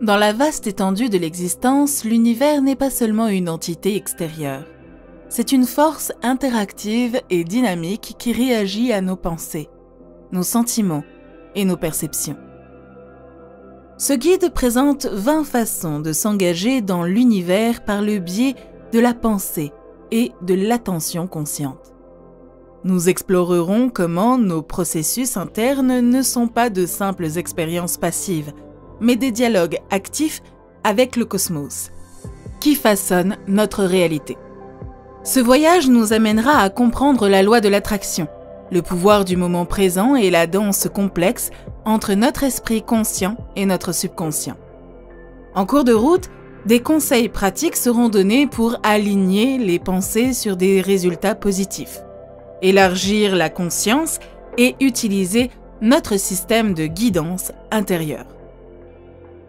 Dans la vaste étendue de l'existence, l'univers n'est pas seulement une entité extérieure. C'est une force interactive et dynamique qui réagit à nos pensées, nos sentiments et nos perceptions. Ce guide présente 20 façons de s'engager dans l'univers par le biais de la pensée et de l'attention consciente. Nous explorerons comment nos processus internes ne sont pas de simples expériences passives, mais des dialogues actifs avec le cosmos, qui façonnent notre réalité. Ce voyage nous amènera à comprendre la loi de l'attraction, le pouvoir du moment présent et la danse complexe entre notre esprit conscient et notre subconscient. En cours de route, des conseils pratiques seront donnés pour aligner les pensées sur des résultats positifs, élargir la conscience et utiliser notre système de guidance intérieure.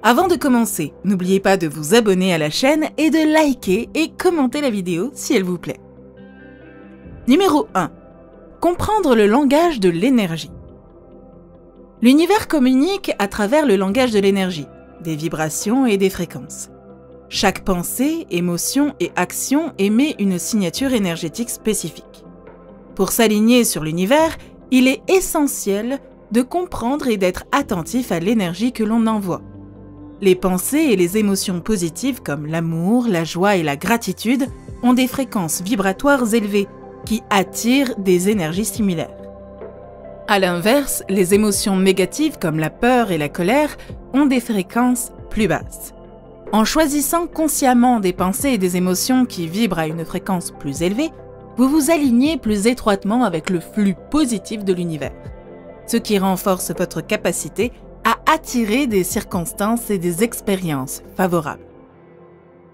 Avant de commencer, n'oubliez pas de vous abonner à la chaîne et de liker et commenter la vidéo si elle vous plaît. Numéro 1. Comprendre le langage de l'énergie. L'univers communique à travers le langage de l'énergie, des vibrations et des fréquences. Chaque pensée, émotion et action émet une signature énergétique spécifique. Pour s'aligner sur l'univers, il est essentiel de comprendre et d'être attentif à l'énergie que l'on envoie. Les pensées et les émotions positives comme l'amour, la joie et la gratitude ont des fréquences vibratoires élevées qui attirent des énergies similaires. À l'inverse, les émotions négatives comme la peur et la colère ont des fréquences plus basses. En choisissant consciemment des pensées et des émotions qui vibrent à une fréquence plus élevée, vous vous alignez plus étroitement avec le flux positif de l'univers, ce qui renforce votre capacité à attirer des circonstances et des expériences favorables.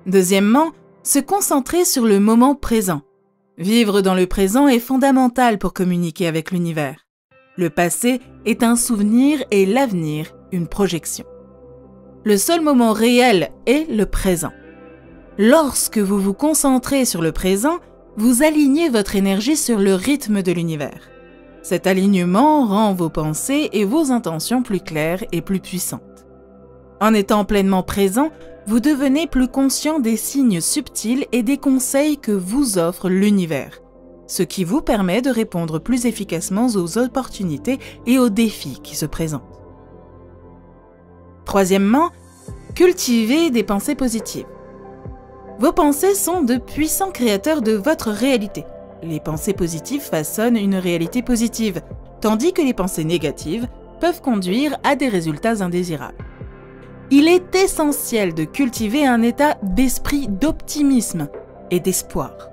Deuxièmement, se concentrer sur le moment présent. Vivre dans le présent est fondamental pour communiquer avec l'univers. Le passé est un souvenir et l'avenir une projection. Le seul moment réel est le présent. Lorsque vous vous concentrez sur le présent, vous alignez votre énergie sur le rythme de l'univers. Cet alignement rend vos pensées et vos intentions plus claires et plus puissantes. En étant pleinement présent, vous devenez plus conscient des signes subtils et des conseils que vous offre l'univers, ce qui vous permet de répondre plus efficacement aux opportunités et aux défis qui se présentent. Troisièmement, cultivez des pensées positives. Vos pensées sont de puissants créateurs de votre réalité. Les pensées positives façonnent une réalité positive, tandis que les pensées négatives peuvent conduire à des résultats indésirables. Il est essentiel de cultiver un état d'esprit d'optimisme et d'espoir.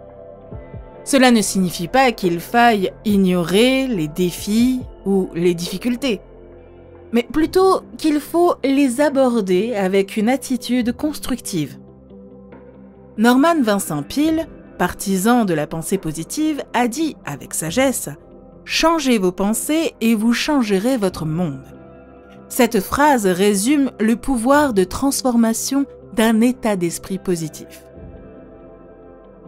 Cela ne signifie pas qu'il faille ignorer les défis ou les difficultés, mais plutôt qu'il faut les aborder avec une attitude constructive. Norman Vincent Peale, partisan de la pensée positive, a dit avec sagesse « Changez vos pensées et vous changerez votre monde ». Cette phrase résume le pouvoir de transformation d'un état d'esprit positif.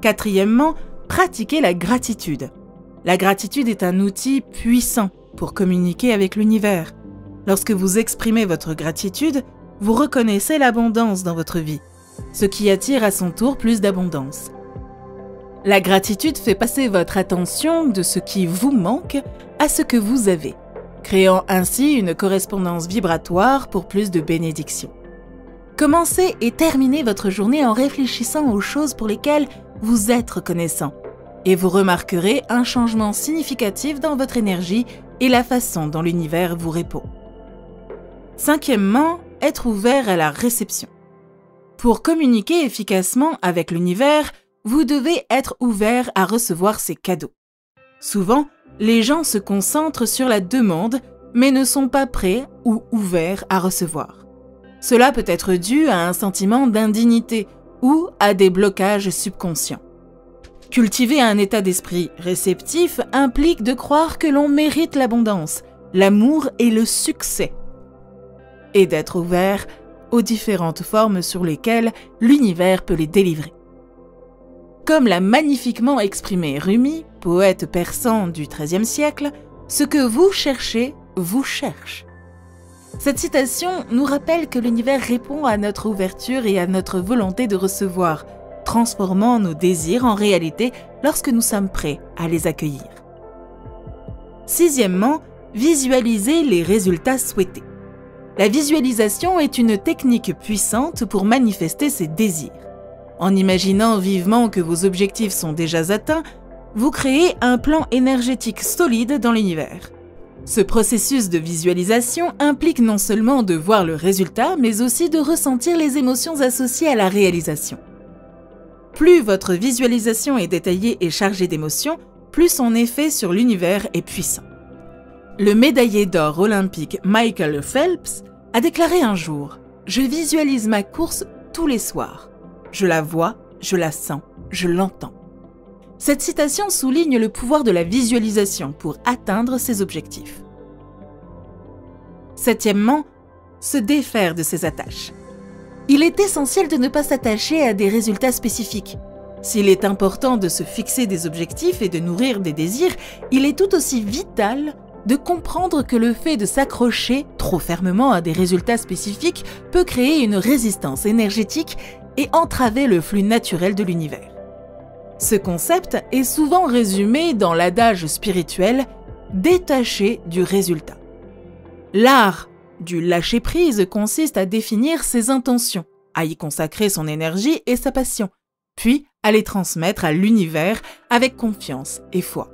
Quatrièmement, pratiquez la gratitude. La gratitude est un outil puissant pour communiquer avec l'univers. Lorsque vous exprimez votre gratitude, vous reconnaissez l'abondance dans votre vie, ce qui attire à son tour plus d'abondance. La gratitude fait passer votre attention de ce qui vous manque à ce que vous avez, créant ainsi une correspondance vibratoire pour plus de bénédictions. Commencez et terminez votre journée en réfléchissant aux choses pour lesquelles vous êtes reconnaissant, et vous remarquerez un changement significatif dans votre énergie et la façon dont l'univers vous répond. Cinquièmement, être ouvert à la réception. Pour communiquer efficacement avec l'univers, vous devez être ouvert à recevoir ses cadeaux. Souvent, les gens se concentrent sur la demande, mais ne sont pas prêts ou ouverts à recevoir. Cela peut être dû à un sentiment d'indignité ou à des blocages subconscients. Cultiver un état d'esprit réceptif implique de croire que l'on mérite l'abondance, l'amour et le succès, et d'être ouvert aux différentes formes sur lesquelles l'univers peut les délivrer. Comme l'a magnifiquement exprimé Rumi, poète persan du XIIIe siècle, ce que vous cherchez vous cherche. Cette citation nous rappelle que l'univers répond à notre ouverture et à notre volonté de recevoir, transformant nos désirs en réalité lorsque nous sommes prêts à les accueillir. Sixièmement, visualiser les résultats souhaités. La visualisation est une technique puissante pour manifester ses désirs. En imaginant vivement que vos objectifs sont déjà atteints, vous créez un plan énergétique solide dans l'univers. Ce processus de visualisation implique non seulement de voir le résultat, mais aussi de ressentir les émotions associées à la réalisation. Plus votre visualisation est détaillée et chargée d'émotions, plus son effet sur l'univers est puissant. Le médaillé d'or olympique Michael Phelps a déclaré un jour « Je visualise ma course tous les soirs. Je la vois, je la sens, je l'entends. » Cette citation souligne le pouvoir de la visualisation pour atteindre ses objectifs. Septièmement, se défaire de ses attaches. Il est essentiel de ne pas s'attacher à des résultats spécifiques. S'il est important de se fixer des objectifs et de nourrir des désirs, il est tout aussi vital de comprendre que le fait de s'accrocher trop fermement à des résultats spécifiques peut créer une résistance énergétique et entraver le flux naturel de l'univers. Ce concept est souvent résumé dans l'adage spirituel « détaché du résultat ». L'art du lâcher-prise consiste à définir ses intentions, à y consacrer son énergie et sa passion, puis à les transmettre à l'univers avec confiance et foi.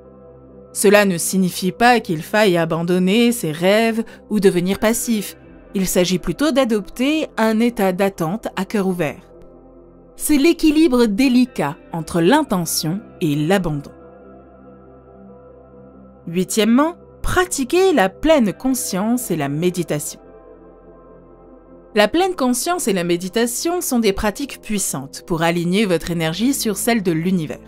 Cela ne signifie pas qu'il faille abandonner ses rêves ou devenir passif. Il s'agit plutôt d'adopter un état d'attente à cœur ouvert. C'est l'équilibre délicat entre l'intention et l'abandon. Huitièmement, pratiquer la pleine conscience et la méditation. La pleine conscience et la méditation sont des pratiques puissantes pour aligner votre énergie sur celle de l'univers.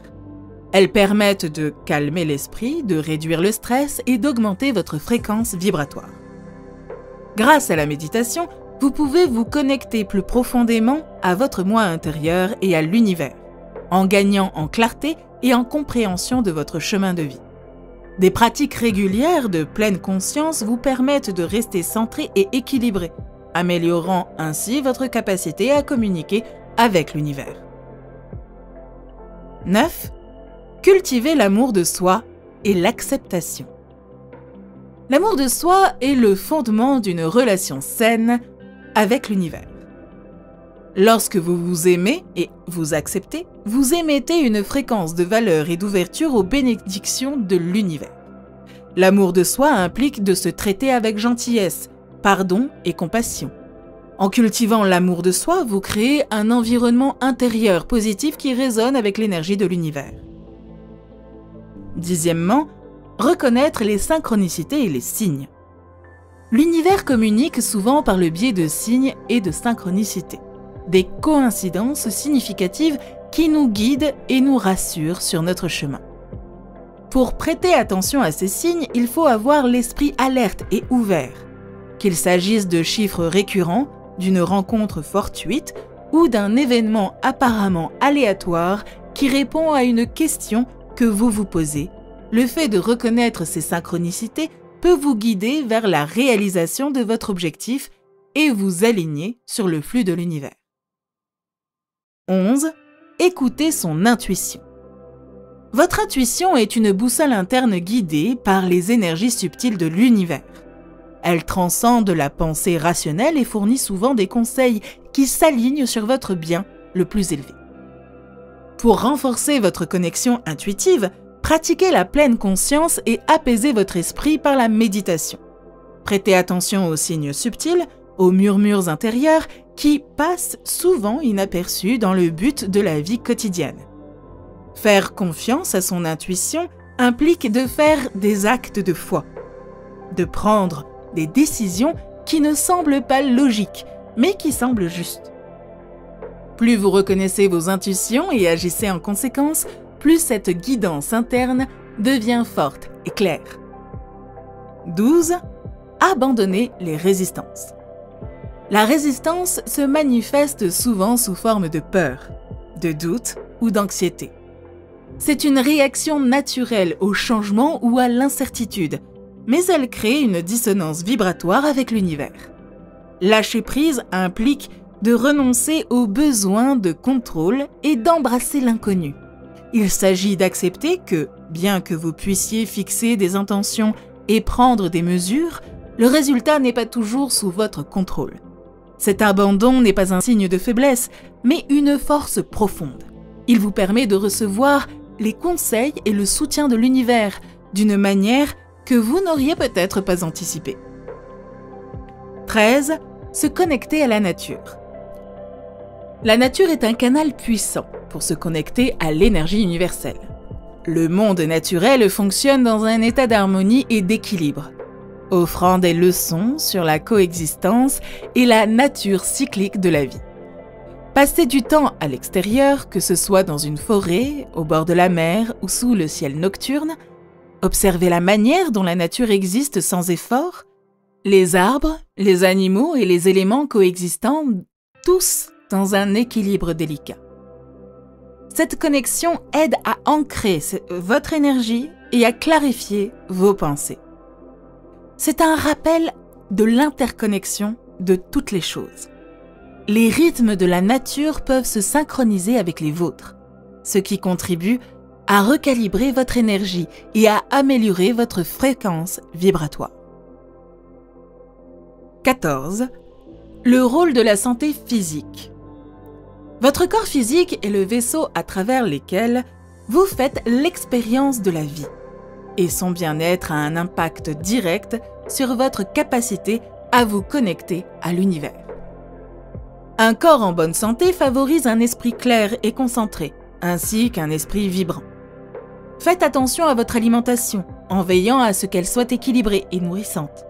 Elles permettent de calmer l'esprit, de réduire le stress et d'augmenter votre fréquence vibratoire. Grâce à la méditation, vous pouvez vous connecter plus profondément à votre moi intérieur et à l'univers, en gagnant en clarté et en compréhension de votre chemin de vie. Des pratiques régulières de pleine conscience vous permettent de rester centré et équilibré, améliorant ainsi votre capacité à communiquer avec l'univers. 9. Cultiver l'amour de soi et l'acceptation. L'amour de soi est le fondement d'une relation saine avec l'univers. Lorsque vous vous aimez et vous acceptez, vous émettez une fréquence de valeur et d'ouverture aux bénédictions de l'univers. L'amour de soi implique de se traiter avec gentillesse, pardon et compassion. En cultivant l'amour de soi, vous créez un environnement intérieur positif qui résonne avec l'énergie de l'univers. Dixièmement, reconnaître les synchronicités et les signes. L'univers communique souvent par le biais de signes et de synchronicités, des coïncidences significatives qui nous guident et nous rassurent sur notre chemin. Pour prêter attention à ces signes, il faut avoir l'esprit alerte et ouvert, qu'il s'agisse de chiffres récurrents, d'une rencontre fortuite ou d'un événement apparemment aléatoire qui répond à une question que vous vous posez. Le fait de reconnaître ces synchronicités peut vous guider vers la réalisation de votre objectif et vous aligner sur le flux de l'univers. 11. Écoutez son intuition. Votre intuition est une boussole interne guidée par les énergies subtiles de l'univers. Elle transcende la pensée rationnelle et fournit souvent des conseils qui s'alignent sur votre bien le plus élevé. Pour renforcer votre connexion intuitive, pratiquez la pleine conscience et apaisez votre esprit par la méditation. Prêtez attention aux signes subtils, aux murmures intérieurs qui passent souvent inaperçus dans le but de la vie quotidienne. Faire confiance à son intuition implique de faire des actes de foi, de prendre des décisions qui ne semblent pas logiques, mais qui semblent justes. Plus vous reconnaissez vos intuitions et agissez en conséquence, plus cette guidance interne devient forte et claire. 12. Abandonner les résistances. La résistance se manifeste souvent sous forme de peur, de doute ou d'anxiété. C'est une réaction naturelle au changement ou à l'incertitude, mais elle crée une dissonance vibratoire avec l'univers. Lâcher prise implique de renoncer au besoin de contrôle et d'embrasser l'inconnu. Il s'agit d'accepter que, bien que vous puissiez fixer des intentions et prendre des mesures, le résultat n'est pas toujours sous votre contrôle. Cet abandon n'est pas un signe de faiblesse, mais une force profonde. Il vous permet de recevoir les conseils et le soutien de l'univers d'une manière que vous n'auriez peut-être pas anticipée. 13. Se connecter à la nature. La nature est un canal puissant pour se connecter à l'énergie universelle. Le monde naturel fonctionne dans un état d'harmonie et d'équilibre, offrant des leçons sur la coexistence et la nature cyclique de la vie. Passer du temps à l'extérieur, que ce soit dans une forêt, au bord de la mer ou sous le ciel nocturne, observer la manière dont la nature existe sans effort, les arbres, les animaux et les éléments coexistants, tous dans un équilibre délicat. Cette connexion aide à ancrer votre énergie et à clarifier vos pensées. C'est un rappel de l'interconnexion de toutes les choses. Les rythmes de la nature peuvent se synchroniser avec les vôtres, ce qui contribue à recalibrer votre énergie et à améliorer votre fréquence vibratoire. 14. Le rôle de la santé physique. Votre corps physique est le vaisseau à travers lequel vous faites l'expérience de la vie, et son bien-être a un impact direct sur votre capacité à vous connecter à l'univers. Un corps en bonne santé favorise un esprit clair et concentré, ainsi qu'un esprit vibrant. Faites attention à votre alimentation, en veillant à ce qu'elle soit équilibrée et nourrissante.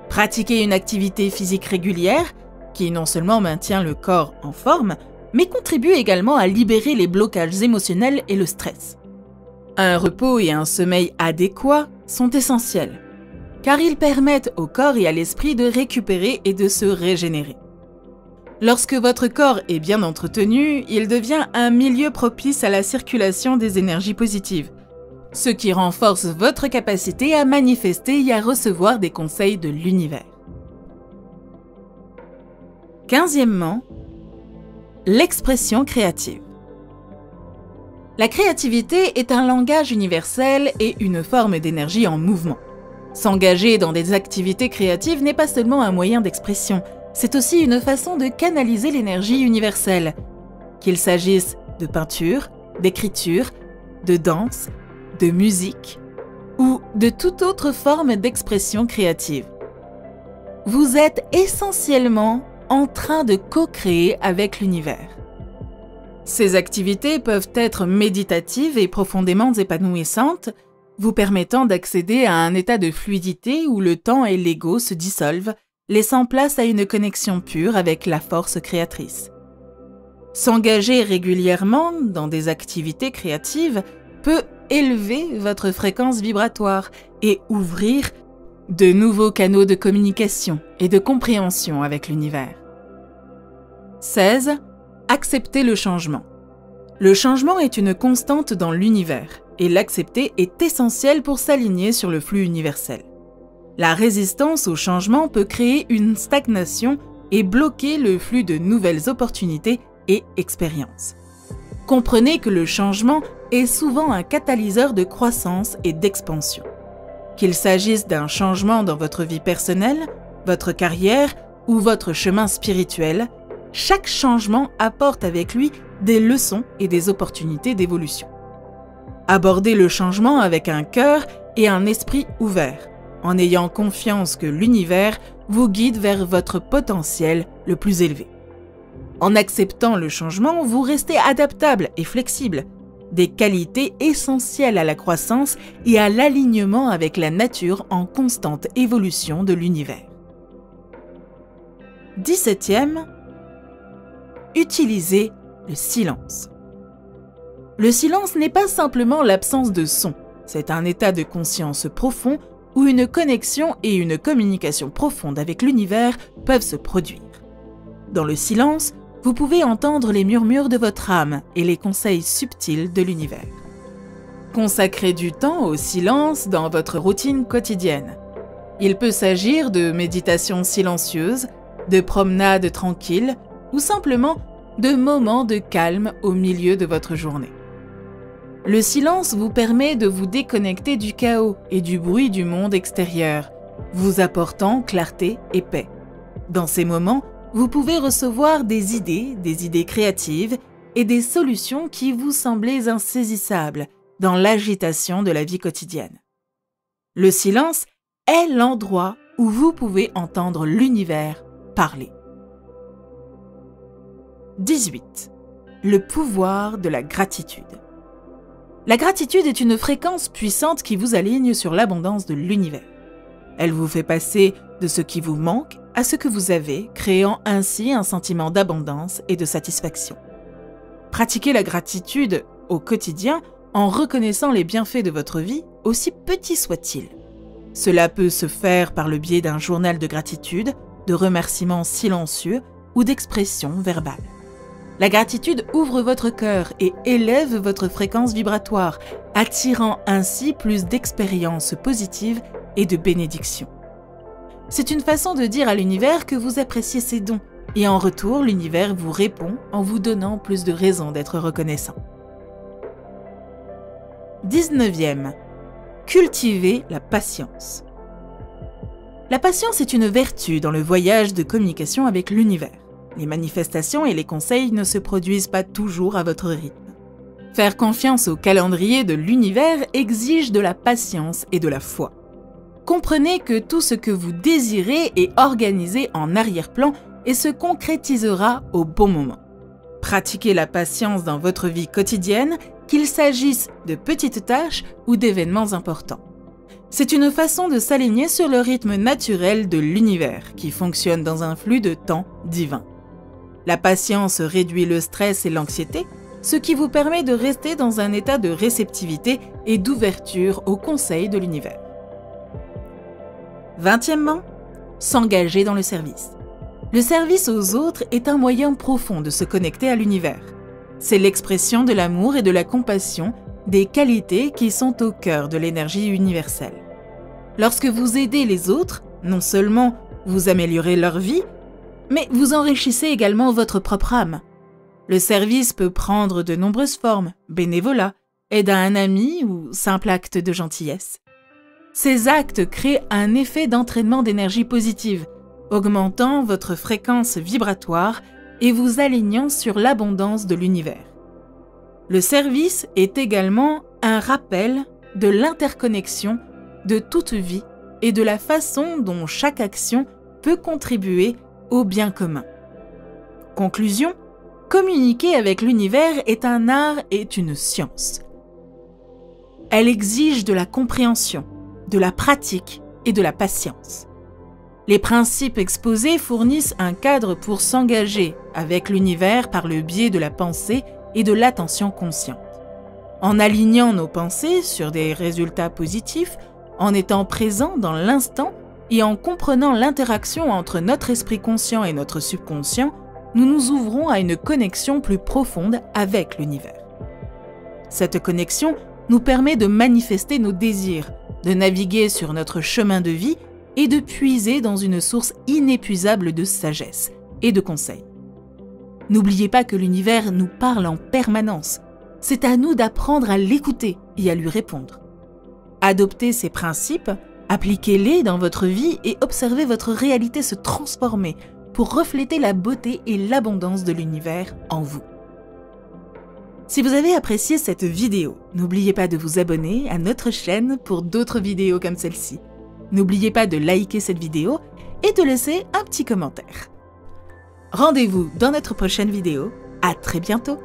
Pratiquez une activité physique régulière, qui non seulement maintient le corps en forme, mais contribue également à libérer les blocages émotionnels et le stress. Un repos et un sommeil adéquats sont essentiels, car ils permettent au corps et à l'esprit de récupérer et de se régénérer. Lorsque votre corps est bien entretenu, il devient un milieu propice à la circulation des énergies positives, ce qui renforce votre capacité à manifester et à recevoir des conseils de l'univers. 15e, l'expression créative. La créativité est un langage universel et une forme d'énergie en mouvement. S'engager dans des activités créatives n'est pas seulement un moyen d'expression, c'est aussi une façon de canaliser l'énergie universelle, qu'il s'agisse de peinture, d'écriture, de danse, de musique ou de toute autre forme d'expression créative. Vous êtes essentiellement en train de co-créer avec l'univers. Ces activités peuvent être méditatives et profondément épanouissantes, vous permettant d'accéder à un état de fluidité où le temps et l'ego se dissolvent, laissant place à une connexion pure avec la force créatrice. S'engager régulièrement dans des activités créatives peut élever votre fréquence vibratoire et ouvrir de nouveaux canaux de communication et de compréhension avec l'univers. 16. Accepter le changement. Le changement est une constante dans l'univers et l'accepter est essentiel pour s'aligner sur le flux universel. La résistance au changement peut créer une stagnation et bloquer le flux de nouvelles opportunités et expériences. Comprenez que le changement est souvent un catalyseur de croissance et d'expansion. Qu'il s'agisse d'un changement dans votre vie personnelle, votre carrière ou votre chemin spirituel, chaque changement apporte avec lui des leçons et des opportunités d'évolution. Abordez le changement avec un cœur et un esprit ouvert, en ayant confiance que l'univers vous guide vers votre potentiel le plus élevé. En acceptant le changement, vous restez adaptable et flexible, des qualités essentielles à la croissance et à l'alignement avec la nature en constante évolution de l'univers. 17e, utilisez le silence. Le silence n'est pas simplement l'absence de son, c'est un état de conscience profond où une connexion et une communication profonde avec l'univers peuvent se produire. Dans le silence, vous pouvez entendre les murmures de votre âme et les conseils subtils de l'univers. Consacrez du temps au silence dans votre routine quotidienne. Il peut s'agir de méditation silencieuse, de promenades tranquilles ou simplement de moments de calme au milieu de votre journée. Le silence vous permet de vous déconnecter du chaos et du bruit du monde extérieur, vous apportant clarté et paix. Dans ces moments, vous pouvez recevoir des idées créatives et des solutions qui vous semblaient insaisissables dans l'agitation de la vie quotidienne. Le silence est l'endroit où vous pouvez entendre l'univers parler. 18. Le pouvoir de la gratitude. La gratitude est une fréquence puissante qui vous aligne sur l'abondance de l'univers. Elle vous fait passer de ce qui vous manque à ce que vous avez, créant ainsi un sentiment d'abondance et de satisfaction. Pratiquez la gratitude au quotidien en reconnaissant les bienfaits de votre vie, aussi petits soient-ils. Cela peut se faire par le biais d'un journal de gratitude, de remerciements silencieux ou d'expressions verbales. La gratitude ouvre votre cœur et élève votre fréquence vibratoire, attirant ainsi plus d'expériences positives et de bénédictions. C'est une façon de dire à l'univers que vous appréciez ses dons, et en retour, l'univers vous répond en vous donnant plus de raisons d'être reconnaissant. 19e. Cultivez la patience. La patience est une vertu dans le voyage de communication avec l'univers. Les manifestations et les conseils ne se produisent pas toujours à votre rythme. Faire confiance au calendrier de l'univers exige de la patience et de la foi. Comprenez que tout ce que vous désirez est organisé en arrière-plan et se concrétisera au bon moment. Pratiquez la patience dans votre vie quotidienne, qu'il s'agisse de petites tâches ou d'événements importants. C'est une façon de s'aligner sur le rythme naturel de l'univers qui fonctionne dans un flux de temps divin. La patience réduit le stress et l'anxiété, ce qui vous permet de rester dans un état de réceptivité et d'ouverture aux conseils de l'univers. 20e, s'engager dans le service. Le service aux autres est un moyen profond de se connecter à l'univers. C'est l'expression de l'amour et de la compassion, des qualités qui sont au cœur de l'énergie universelle. Lorsque vous aidez les autres, non seulement vous améliorez leur vie, mais vous enrichissez également votre propre âme. Le service peut prendre de nombreuses formes, bénévolat, aide à un ami ou simple acte de gentillesse. Ces actes créent un effet d'entraînement d'énergie positive, augmentant votre fréquence vibratoire et vous alignant sur l'abondance de l'univers. Le service est également un rappel de l'interconnexion de toute vie et de la façon dont chaque action peut contribuer au bien commun. Conclusion, communiquer avec l'univers est un art et une science. Elle exige de la compréhension, de la pratique et de la patience. Les principes exposés fournissent un cadre pour s'engager avec l'univers par le biais de la pensée et de l'attention consciente. En alignant nos pensées sur des résultats positifs, en étant présent dans l'instant et en comprenant l'interaction entre notre esprit conscient et notre subconscient, nous nous ouvrons à une connexion plus profonde avec l'univers. Cette connexion nous permet de manifester nos désirs, de naviguer sur notre chemin de vie et de puiser dans une source inépuisable de sagesse et de conseils. N'oubliez pas que l'univers nous parle en permanence. C'est à nous d'apprendre à l'écouter et à lui répondre. Adoptez ces principes, appliquez-les dans votre vie et observez votre réalité se transformer pour refléter la beauté et l'abondance de l'univers en vous. Si vous avez apprécié cette vidéo, n'oubliez pas de vous abonner à notre chaîne pour d'autres vidéos comme celle-ci. N'oubliez pas de liker cette vidéo et de laisser un petit commentaire. Rendez-vous dans notre prochaine vidéo. À très bientôt!